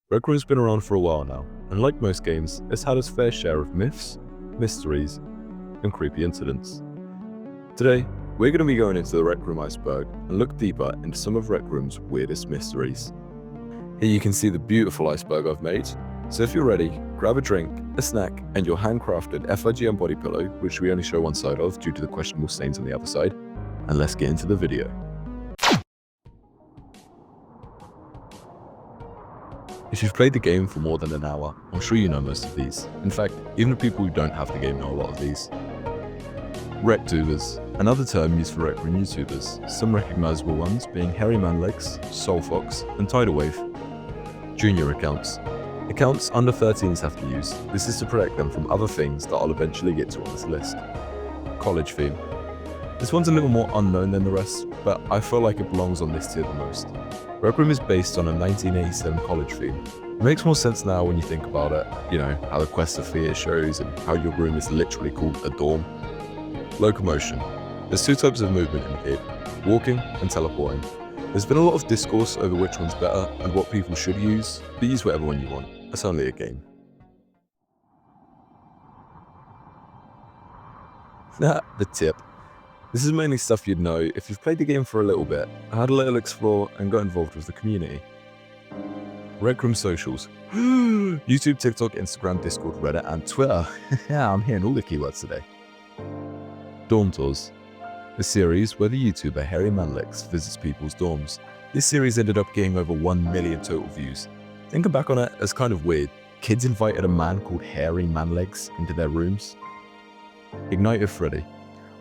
Rec Room's been around for a while now, and like most games, it's had its fair share of myths, mysteries, and creepy incidents. Today, we're going to be going into the Rec Room Iceberg and look deeper into some of Rec Room's weirdest mysteries. Here you can see the beautiful iceberg I've made, so if you're ready, grab a drink, a snack, and your handcrafted FIGM body pillow, which we only show one side of due to the questionable stains on the other side, and let's get into the video. If you've played the game for more than an hour, I'm sure you know most of these. In fact, even the people who don't have the game know a lot of these. RecTubers, another term used for Rec Room YouTubers, some recognizable ones being Hairy Man Legs, Soul Fox, and Tidal Wave. Junior accounts. Accounts under 13s have to use. This is to protect them from other things that I'll eventually get to on this list. College theme. This one's a little more unknown than the rest, but I feel like it belongs on this tier the most. Rec Room is based on a 1987 college theme. It makes more sense now when you think about it, you know, how the quest of fear shows and how your room is literally called a dorm. Locomotion. There's two types of movement in here, walking and teleporting. There's been a lot of discourse over which one's better and what people should use, but use whatever one you want. It's only a game. The tip. This is mainly stuff you'd know if you've played the game for a little bit, had a little explore, and got involved with the community. Rec Room socials. YouTube, TikTok, Instagram, Discord, Reddit, and Twitter. Yeah, I'm hearing all the keywords today. Dorm tours. A series where the YouTuber Hairy Man Legs visits people's dorms. This series ended up getting over 1 million total views. Thinking back on it, it's kind of weird. Kids invited a man called Hairy Man Legs into their rooms. Ignited Freddy.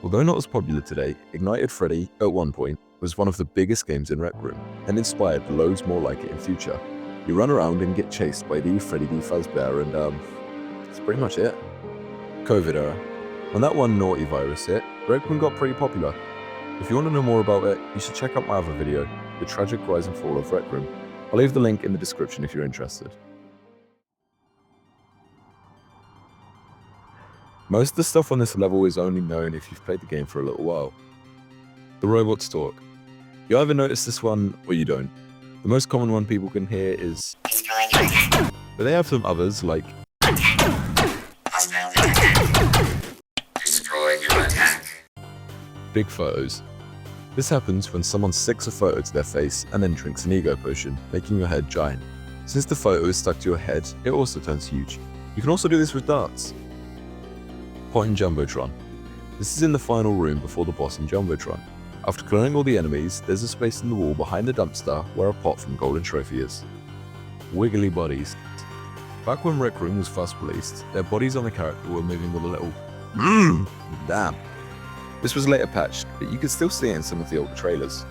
Although not as popular today, Ignited Freddy, at one point, was one of the biggest games in Rec Room, and inspired loads more like it in future. You run around and get chased by the Freddy D. Fazbear, and that's pretty much it. COVID era. When that one naughty virus hit, Rec Room got pretty popular. If you want to know more about it, you should check out my other video, The Tragic Rise and Fall of Rec Room. I'll leave the link in the description if you're interested. Most of the stuff on this level is only known if you've played the game for a little while. The robots talk. You either notice this one or you don't. The most common one people can hear is but they have some others like destroy your attack. big photos. This happens when someone sticks a photo to their face and then drinks an ego potion, making your head giant. Since the photo is stuck to your head, it also turns huge. You can also do this with darts. Pot in Jumbotron. This is in the final room before the boss in Jumbotron. After clearing all the enemies, there's a space in the wall behind the dumpster where a pot from Golden Trophy is. Wiggly bodies. Back when Rec Room was first released, their bodies on the character were moving with a little damn. This was later patched, but you can still see it in some of the older trailers.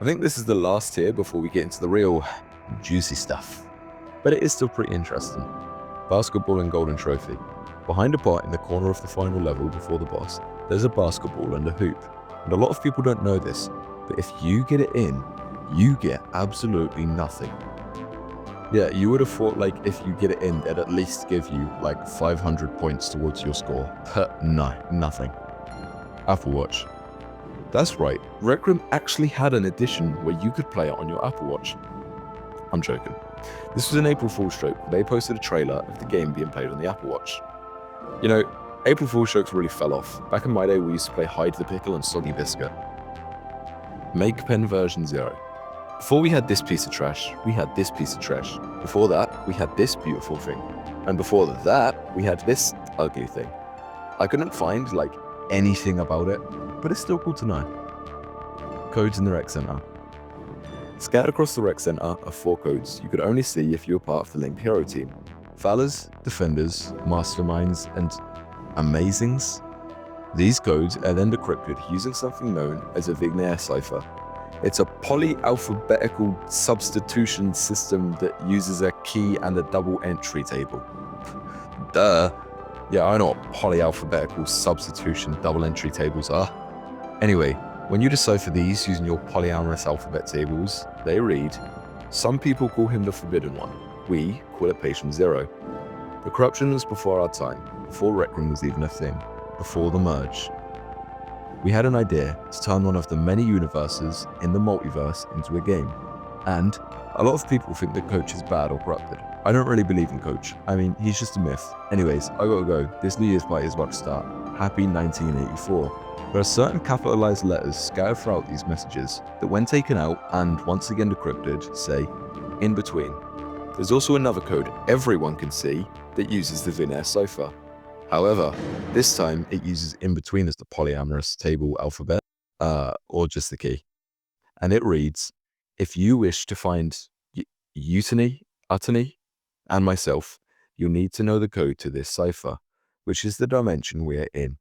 I think this is the last tier before we get into the real juicy stuff. But it is still pretty interesting. Basketball and Golden Trophy. Behind a pot in the corner of the final level before the boss, there's a basketball and a hoop. And a lot of people don't know this, but if you get it in, you get absolutely nothing. Yeah, you would have thought like if you get it in, they'd at least give you like 500 points towards your score. But no, nothing. Apple Watch. That's right, Rec Room actually had an edition where you could play it on your Apple Watch. I'm joking. This was an April Fool's joke. They posted a trailer of the game being played on the Apple Watch. You know, April Fool's jokes really fell off. Back in my day, we used to play Hide the Pickle and Soggy Biscuit. Make Pen version 0. Before we had this piece of trash, we had this piece of trash. Before that, we had this beautiful thing. And before that, we had this ugly thing. I couldn't find, like, anything about it, but it's still cool to know. Codes in the Rec Center. Scattered across the Rec Center are 4 codes you could only see if you were part of the Linked Hero team. Fallers, Defenders, Masterminds, and Amazings. These codes are then decrypted using something known as a Vignair Cipher. It's a polyalphabetical substitution system that uses a key and a double entry table. Duh. Yeah, I know what polyalphabetical substitution double entry tables are. Anyway, when you decipher these using your polyamorous alphabet tables, they read, some people call him the Forbidden One. We call it Patient Zero. The corruption was before our time, before Rec Room was even a thing, before the merge. We had an idea to turn one of the many universes in the multiverse into a game. And a lot of people think that Coach is bad or corrupted. I don't really believe in Coach. I mean, he's just a myth. Anyways, I gotta go. This New Year's party is about to start. Happy 1984. There are certain capitalized letters scattered throughout these messages that when taken out and once again decrypted say, in between. There's also another code everyone can see that uses the Vinair cipher. However, this time it uses in between as the polyamorous table alphabet, or just the key. And it reads, if you wish to find Utany, and myself, you'll need to know the code to this cipher, which is the dimension we are in.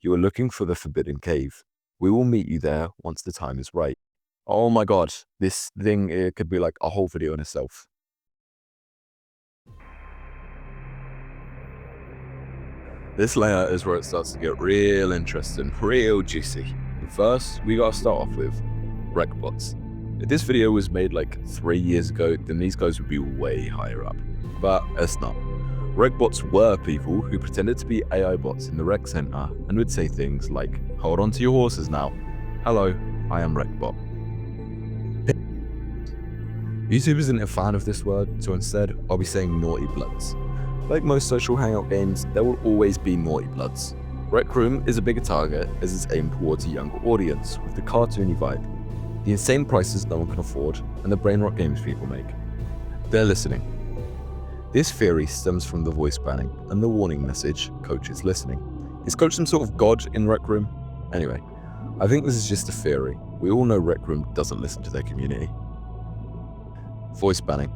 You are looking for the Forbidden Cave. We will meet you there once the time is right. Oh my god, this thing, it could be like a whole video in itself. This layer is where it starts to get real interesting, real juicy. First, we gotta start off with RecBots. If this video was made like 3 years ago, then these guys would be way higher up. But it's not. RecBots were people who pretended to be AI bots in the rec center and would say things like, hold on to your horses now. Hello, I am RecBot. YouTube isn't a fan of this word, so instead I'll be saying naughty bloods. Like most social hangout games, there will always be naughty bloods. Rec Room is a bigger target as it's aimed towards a younger audience with the cartoony vibe, the insane prices no one can afford, and the brain rot games people make. They're listening. This theory stems from the voice banning and the warning message, Coach is listening. Is Coach some sort of god in Rec Room? Anyway, I think this is just a theory. We all know Rec Room doesn't listen to their community. Voice banning.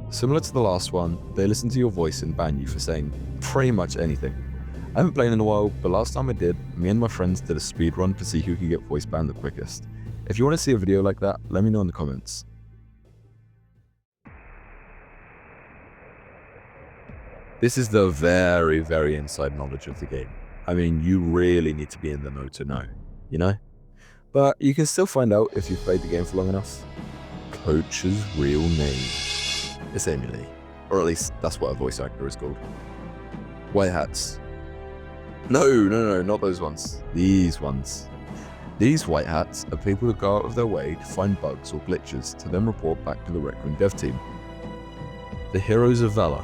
Similar to the last one, they listen to your voice and ban you for saying pretty much anything. I haven't played in a while, but last time I did, me and my friends did a speed run to see who could get voice banned the quickest. If you want to see a video like that, let me know in the comments. This is the very, very inside knowledge of the game. I mean, you really need to be in the know to know, you know? But you can still find out if you've played the game for long enough. Coach's real name is Emily, or at least that's what a voice actor is called. White hats. No, not those ones. These ones. These white hats are people who go out of their way to find bugs or glitches to then report back to the Rec Room dev team. The Heroes of Valor.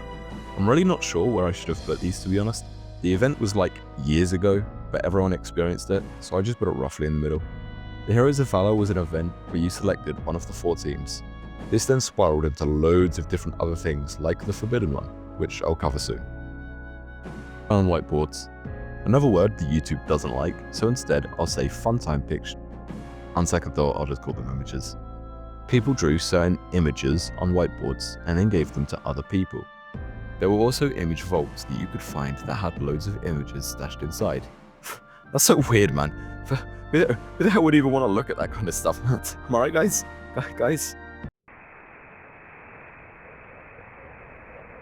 I'm really not sure where I should have put these, to be honest. The event was like years ago, but everyone experienced it, so I just put it roughly in the middle. The Heroes of Valor was an event where you selected one of the 4 teams. This then spiraled into loads of different other things, like the Forbidden one, which I'll cover soon. On whiteboards. Another word that YouTube doesn't like, so instead I'll say funtime picture. On second thought, I'll just call them images. People drew certain images on whiteboards and then gave them to other people. There were also image vaults that you could find that had loads of images stashed inside. That's so weird, man. Who the hell would even want to look at that kind of stuff? Am I right, guys? Guys?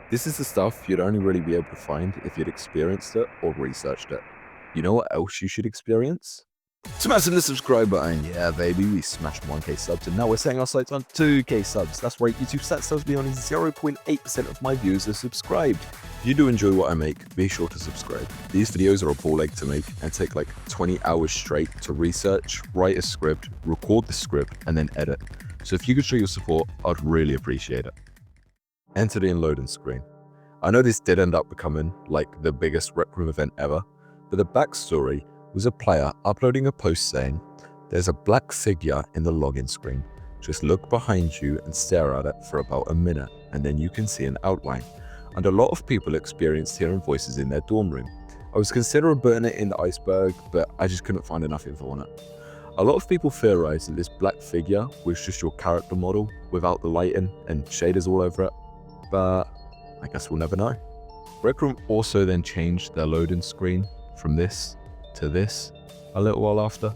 This is the stuff you'd only really be able to find if you'd experienced it or researched it. You know what else you should experience? Smashing the subscribe button. Yeah, baby, we smashed 1k subs and now we're setting our sights on 2k subs. That's right, YouTube stats tells me only 0.8% of my viewers are subscribed. If you do enjoy what I make, be sure to subscribe. These videos are a ball ache to make and take like 20 hours straight to research, write a script, record the script, and then edit. So if you could show your support, I'd really appreciate it. Enter the loading screen. I know this did end up becoming like the biggest Rec Room event ever, but the backstory was a player uploading a post saying, there's a black figure in the login screen. Just look behind you and stare at it for about a minute, and then you can see an outline. And a lot of people experienced hearing voices in their dorm room. I was considering putting it in the iceberg, but I just couldn't find enough info on it. A lot of people theorized that this black figure was just your character model without the lighting and shaders all over it, but I guess we'll never know. Rec Room also then changed their loading screen from this to this a little while after.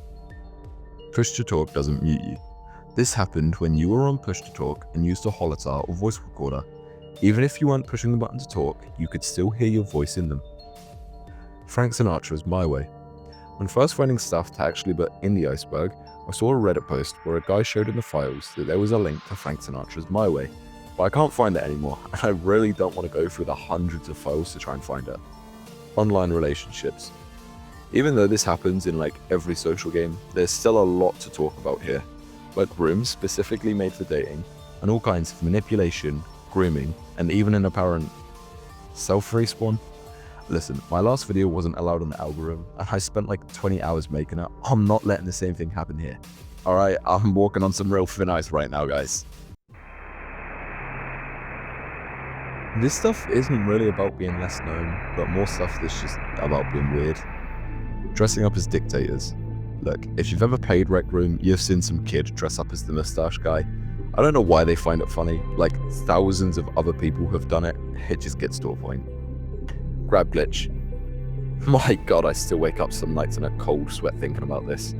Push to talk doesn't mute you. This happened when you were on push to talk and used a holotar or voice recorder. Even if you weren't pushing the button to talk, you could still hear your voice in them. Frank Sinatra's My Way. When first finding stuff to actually put in the iceberg, I saw a Reddit post where a guy showed in the files that there was a link to Frank Sinatra's My Way, but I can't find it anymore, and I really don't want to go through the hundreds of files to try and find it. Online relationships. Even though this happens in like every social game, there's still a lot to talk about here. Like rooms specifically made for dating, and all kinds of manipulation, grooming, and even an apparent self-respawn. Listen, my last video wasn't allowed on the algorithm, and I spent like 20 hours making it. I'm not letting the same thing happen here. Alright, I'm walking on some real thin ice right now, guys. This stuff isn't really about being less known, but more stuff that's just about being weird. Dressing up as dictators. Look, if you've ever played Rec Room, you've seen some kid dress up as the mustache guy. I don't know why they find it funny, like thousands of other people have done it, it just gets to a point. Grab glitch. My god, I still wake up some nights in a cold sweat thinking about this.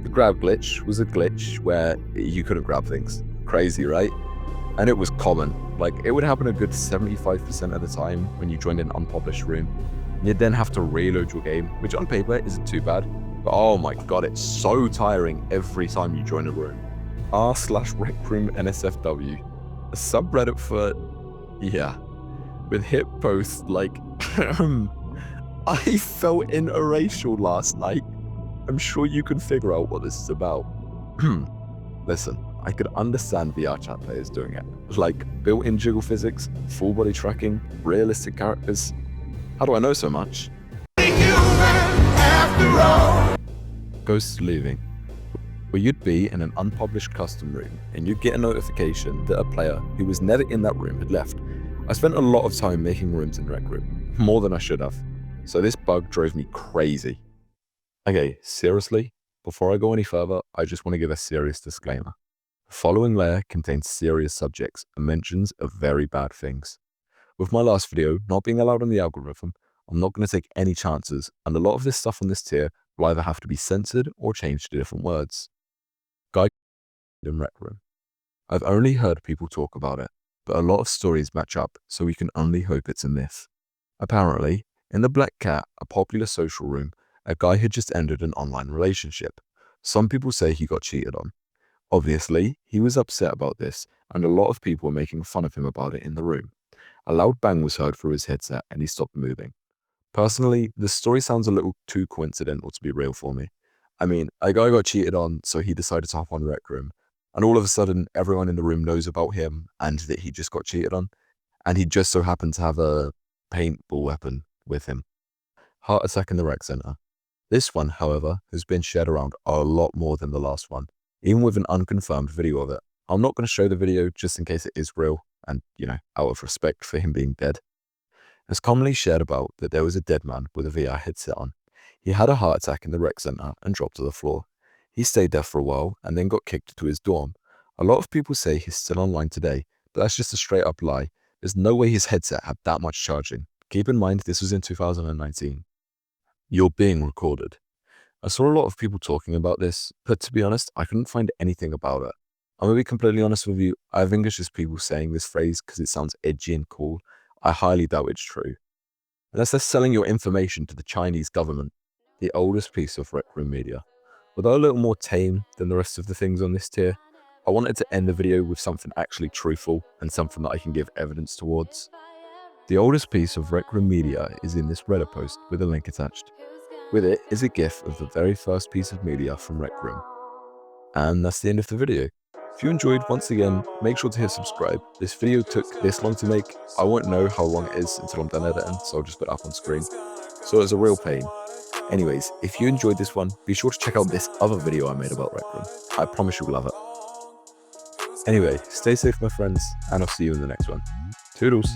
The grab glitch was a glitch where you couldn't grab things. Crazy, right? And it was common. Like, it would happen a good 75% of the time when you joined an unpublished room. You'd then have to reload your game, which on paper isn't too bad, but oh my god, it's so tiring every time you join a room. r/RecRoom NSFW, a subreddit for, yeah, with hip posts like, I felt interracial last night. I'm sure you can figure out what this is about. Listen, I could understand VR chat players doing it. Like built-in jiggle physics, full body tracking, realistic characters. How do I know so much? Ghosts leaving. Where you'd be in an unpublished custom room and you'd get a notification that a player who was never in that room had left. I spent a lot of time making rooms in Rec Room, more than I should have. So this bug drove me crazy. Okay, seriously, before I go any further, I just want to give a serious disclaimer. The following layer contains serious subjects and mentions of very bad things. With my last video not being allowed on the algorithm, I'm not going to take any chances, and a lot of this stuff on this tier will either have to be censored or changed to different words. Guy in Rec Room. I've only heard people talk about it, but a lot of stories match up, so we can only hope it's a myth. Apparently, in the Black Cat, a popular social room, a guy had just ended an online relationship. Some people say he got cheated on. Obviously, he was upset about this, and a lot of people were making fun of him about it in the room. A loud bang was heard through his headset, and he stopped moving. Personally, the story sounds a little too coincidental to be real for me. I mean, a guy got cheated on, so he decided to hop on Rec Room, and all of a sudden, everyone in the room knows about him and that he just got cheated on, and he just so happened to have a paintball weapon with him. Heart attack in the rec center. This one, however, has been shared around a lot more than the last one, even with an unconfirmed video of it. I'm not going to show the video just in case it is real, and, out of respect for him being dead. It's commonly shared about that there was a dead man with a VR headset on. He had a heart attack in the rec center and dropped to the floor. He stayed there for a while and then got kicked to his dorm. A lot of people say he's still online today, but that's just a straight up lie. There's no way his headset had that much charging. Keep in mind this was in 2019. You're being recorded. I saw a lot of people talking about this, but to be honest, I couldn't find anything about it. I'm gonna be completely honest with you, I think it's just people saying this phrase because it sounds edgy and cool. I highly doubt it's true. Unless they're selling your information to the Chinese government, the oldest piece of Rec Room media. Although a little more tame than the rest of the things on this tier, I wanted to end the video with something actually truthful and something that I can give evidence towards. The oldest piece of Rec Room media is in this Reddit post with a link attached. With it is a GIF of the very first piece of media from Rec Room. And that's the end of the video. If you enjoyed, once again, make sure to hit subscribe. This video took this long to make. I won't know how long it is until I'm done editing, so I'll just put it up on screen. So it's a real pain. Anyways, if you enjoyed this one, be sure to check out this other video I made about Rec Room. I promise you'll love it. Anyway, stay safe my friends, and I'll see you in the next one. Toodles!